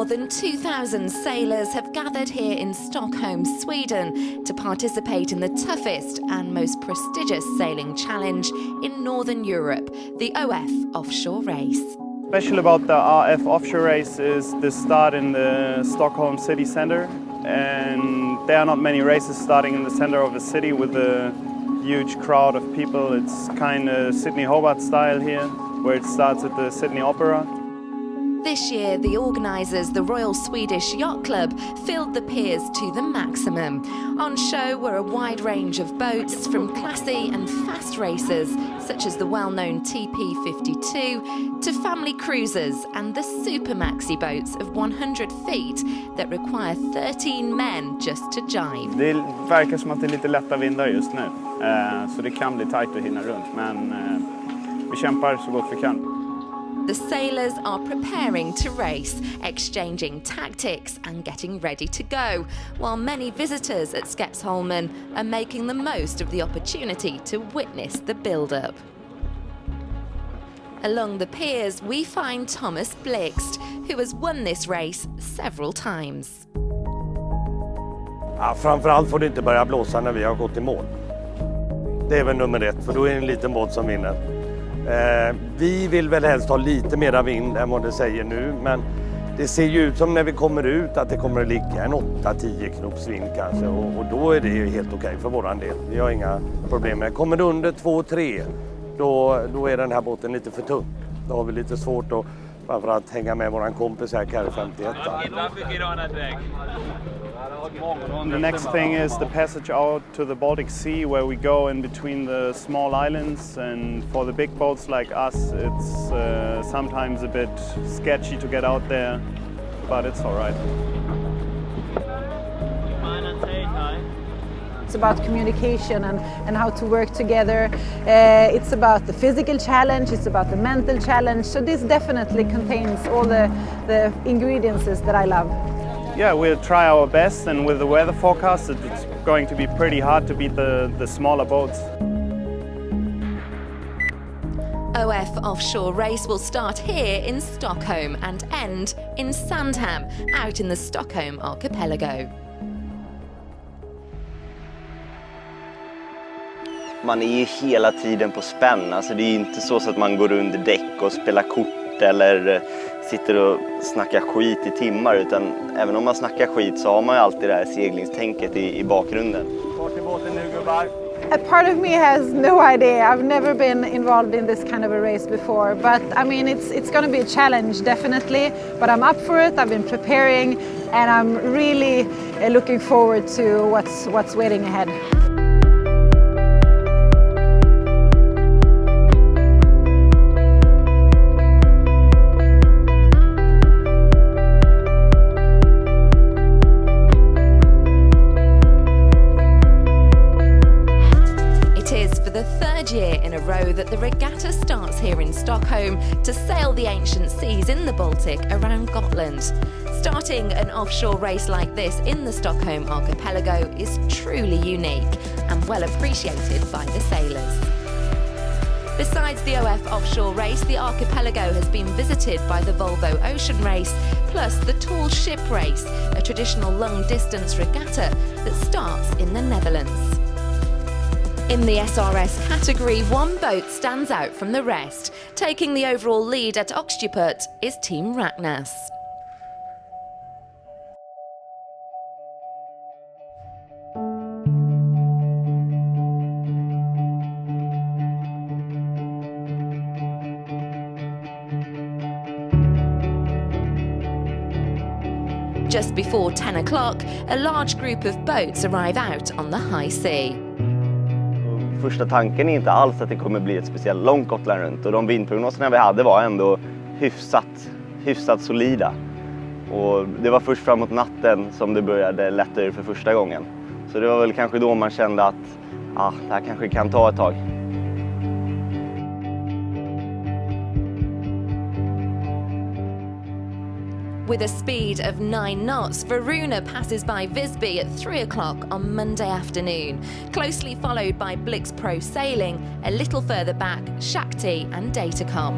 More than 2,000 sailors have gathered here in Stockholm, Sweden, to participate in the toughest and most prestigious sailing challenge in Northern Europe, the OF Offshore Race. Special about the RF Offshore Race is the start in the Stockholm city center, and there are not many races starting in the center of the city with a huge crowd of people. It's kind of Sydney Hobart style here, where it starts at the Sydney Opera. This year, the organisers, the Royal Swedish Yacht Club, filled the piers to the maximum. On show were a wide range of boats, from classy and fast racers, such as the well-known TP52, to family cruisers and the super maxi boats of 100 feet that require 13 men just to jive. Det verkar som att det är lite lätta vindar just nu, så det kan bli tajt att hinna runt, men vi kämpar så gott vi kan. The sailors are preparing to race, exchanging tactics and getting ready to go, while many visitors at Skeppsholmen are making the most of the opportunity to witness the build-up. Along the piers, we find Thomas Blixt, who has won this race several times. Ja, framförallt får det inte börja blåsa när vi har gått i mål. Det är väl nummer ett, för då är det en liten båt som vinner. Vi vill väl helst ha lite mera vind än vad det säger nu, men det ser ju ut som när vi kommer ut att det kommer att ligga en 8-10 knops vind kanske, och då är det ju helt okej för våran del. Vi har inga problem med det. Kommer det under 2-3 då är den här båten lite för tung. Då har vi lite svårt att framförallt hänga med våran kompis här, Kari 51. The next thing is the passage out to the Baltic Sea, where we go in between the small islands, and for the big boats like us it's sometimes a bit sketchy to get out there, but it's all right. It's about communication and how to work together. It's about the physical challenge, it's about the mental challenge, so this definitely contains all the ingredients that I love. Yeah, we'll try our best, and with the weather forecast it's going to be pretty hard to beat the smaller boats. OF Offshore Race will start here in Stockholm and end in Sandham, out in the Stockholm archipelago. Man är ju hela tiden på spänn, alltså det är inte så att man går under däck och spelar kort eller sitter och snackar skit i timmar, utan även om man snackar skit så har man ju alltid det här seglingstänket i bakgrunden. Bort i båten nu, gubbar. A part of me has no idea. I've never been involved in this kind of a race before, but I mean it's going to be a challenge definitely, but I'm up for it. I've been preparing and I'm really looking forward to what's waiting ahead. Year in a row that the regatta starts here in Stockholm to sail the ancient seas in the Baltic around Gotland. Starting an offshore race like this in the Stockholm archipelago is truly unique and well appreciated by the sailors. Besides the OF Offshore Race, the archipelago has been visited by the Volvo Ocean Race, plus the Tall Ship Race, a traditional long-distance regatta that starts in the Netherlands. In the SRS category, one boat stands out from the rest. Taking the overall lead at Oxtjeput is Team Raknäs. Just before 10 o'clock, a large group of boats arrive out on the high sea. Första tanken är inte alls att det kommer bli ett speciellt långt Gotland runt, och de vindprognoserna vi hade var ändå hyfsat solida. Och det var först framåt natten som det började lätta ur för första gången. Så det var väl kanske då man kände att det här kanske kan ta ett tag. With a speed of 9 knots, Varuna passes by Visby at 3 o'clock on Monday afternoon, closely followed by Blix Pro Sailing, a little further back, Shakti and Datacom.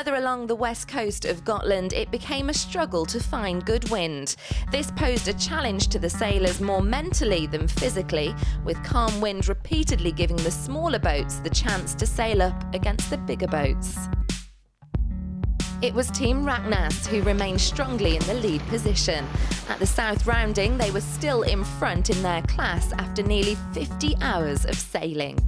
Further along the west coast of Gotland, it became a struggle to find good wind. This posed a challenge to the sailors more mentally than physically, with calm wind repeatedly giving the smaller boats the chance to sail up against the bigger boats. It was Team Raknäs who remained strongly in the lead position. At the south rounding, they were still in front in their class after nearly 50 hours of sailing.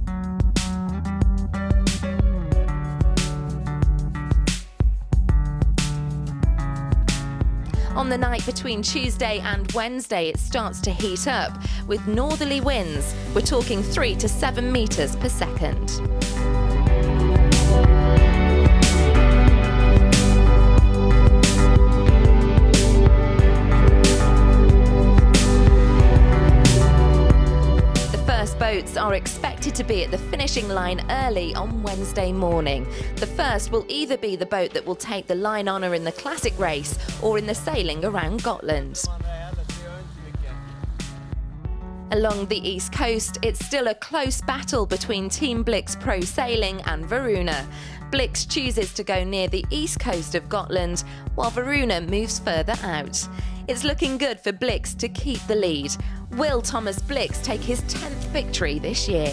On the night between Tuesday and Wednesday, it starts to heat up with northerly winds. We're talking 3 to 7 meters per second. Boats are expected to be at the finishing line early on Wednesday morning. The first will either be the boat that will take the line honour in the classic race or in the sailing around Gotland. Along the east coast, it's still a close battle between Team Blix Pro Sailing and Varuna. Blix chooses to go near the east coast of Gotland, while Varuna moves further out. It's looking good for Blix to keep the lead. Will Thomas Blix take his 10th victory this year?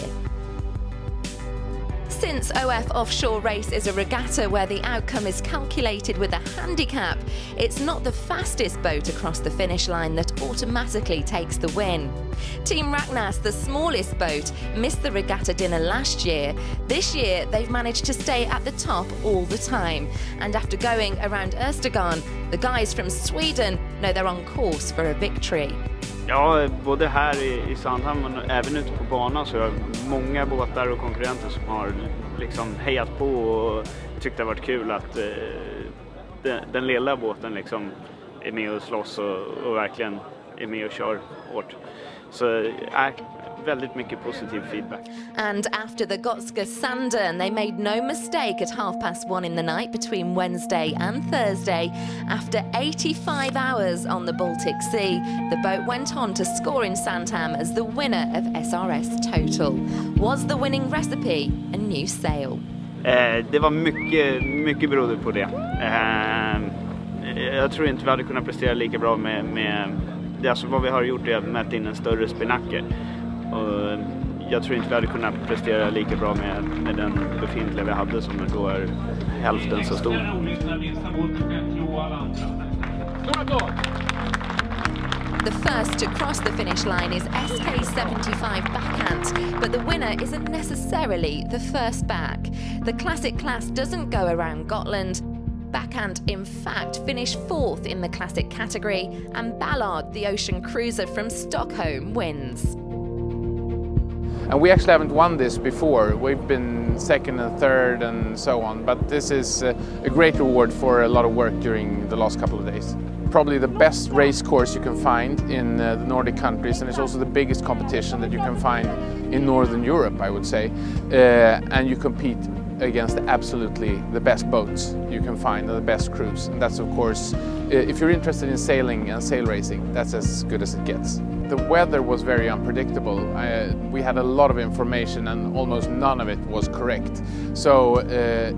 Since OF Offshore Race is a regatta where the outcome is calculated with a handicap, it's not the fastest boat across the finish line that automatically takes the win. Team Raknäs, the smallest boat, missed the regatta dinner last year. This year, they've managed to stay at the top all the time. And after going around Östergarn, the guys from Sweden know they're on course for a victory. Ja, både här i Sandhamn men även ute på banan så är det många båtar och konkurrenter som har liksom hejat på och tyckt det har varit kul att den lilla båten liksom är med och slåss och verkligen är med och kör hårt. Så väldigt mycket positiv feedback. And after the Gotska Sandern, they made no mistake at 1:30 in the night between Wednesday and Thursday. After 85 hours on the Baltic Sea, the boat went on to score in Sandhamn as the winner of SRS Total. Was the winning recipe a new sail? Det var mycket beroende på det. Jag tror inte vi hade kunnat prestera lika bra med det. Alltså vad vi har gjort är att mäta in en större spinnaker. Och jag tror inte vi hade kunnat prestera lika bra med den befintliga vi hade som då är hälften så stor. The first to cross the finish line is SK75 Backhand, but the winner isn't necessarily the first back. The classic class doesn't go around Gotland. Backhand, in fact, finished 4th in the classic category, and Ballard, the ocean cruiser from Stockholm, wins. And we actually haven't won this before. We've been 2nd and 3rd and so on, but this is a great reward for a lot of work during the last couple of days. Probably the best race course you can find in the Nordic countries, and it's also the biggest competition that you can find in Northern Europe, I would say. And you compete against absolutely the best boats you can find and the best crews. And that's, of course, if you're interested in sailing and sail racing, that's as good as it gets. The weather was very unpredictable. We had a lot of information and almost none of it was correct. So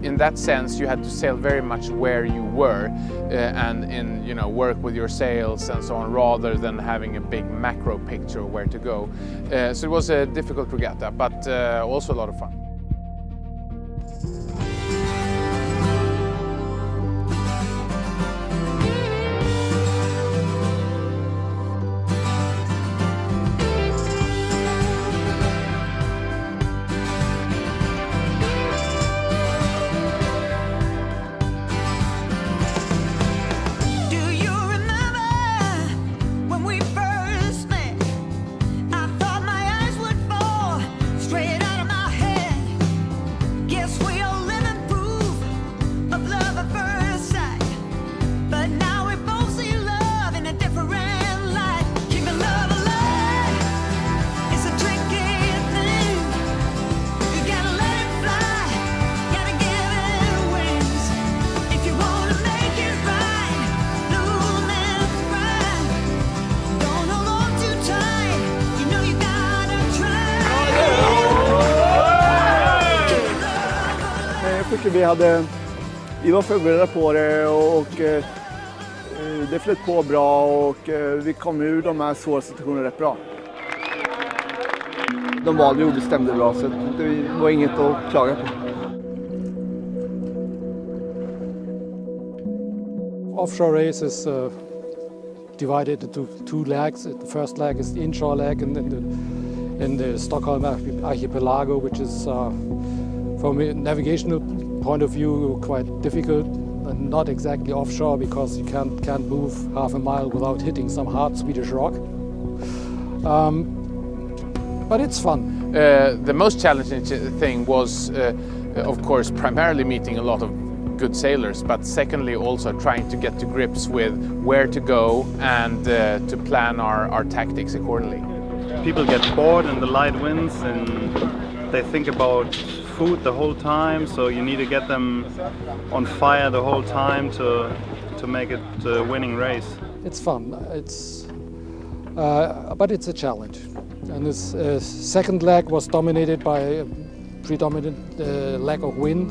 in that sense, you had to sail very much where you were and work with your sails and so on, rather than having a big macro picture of where to go. So it was a difficult regatta, but also a lot of fun. Jag tycker vi hade Vi var förberedda på det och det flöt på bra och vi kom ur de här svåra situationerna rätt bra. De val vi gjorde stämde bra så det var inget att klaga på. Offshore Race is divided into two legs. The first leg is the inshore leg in the Stockholm archipelago, which is from a navigational point of view quite difficult and not exactly offshore because you can't move half a mile without hitting some hard Swedish rock. But it's fun. The most challenging thing was, of course, primarily meeting a lot of good sailors, but secondly also trying to get to grips with where to go and to plan our tactics accordingly. People get bored in the light winds and they think about food the whole time, so you need to get them on fire the whole time to make it a winning race. It's fun. But it's a challenge. And this second leg was dominated by a predominant lack of wind.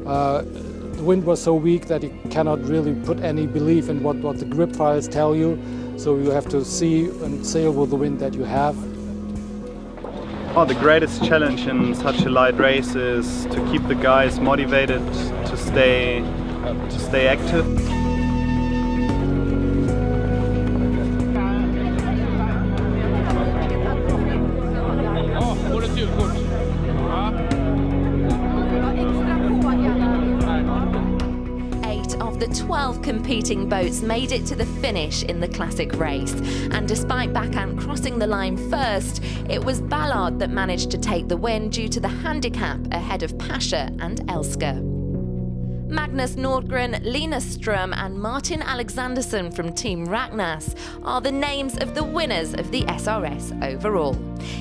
The wind was so weak that you cannot really put any belief in what the grip files tell you, so you have to see and sail with the wind that you have. Oh, the greatest challenge in such a light race is to keep the guys motivated to stay active. The 12 competing boats made it to the finish in the classic race, and despite backhand crossing the line first, it was Ballard that managed to take the win due to the handicap ahead of Pasha and Elsker. Magnus Nordgren, Lina Ström and Martin Alexandersson from Team Raknas are the names of the winners of the SRS overall.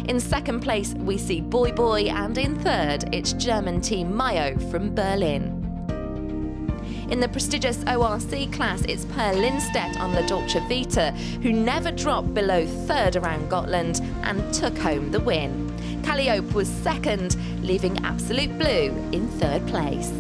In second place we see Boy Boy, and in third it's German Team Mayo from Berlin. In the prestigious ORC class, it's Per Lindstedt on La Dolce Vita, who never dropped below third around Gotland and took home the win. Calliope was second, leaving Absolute Blue in third place.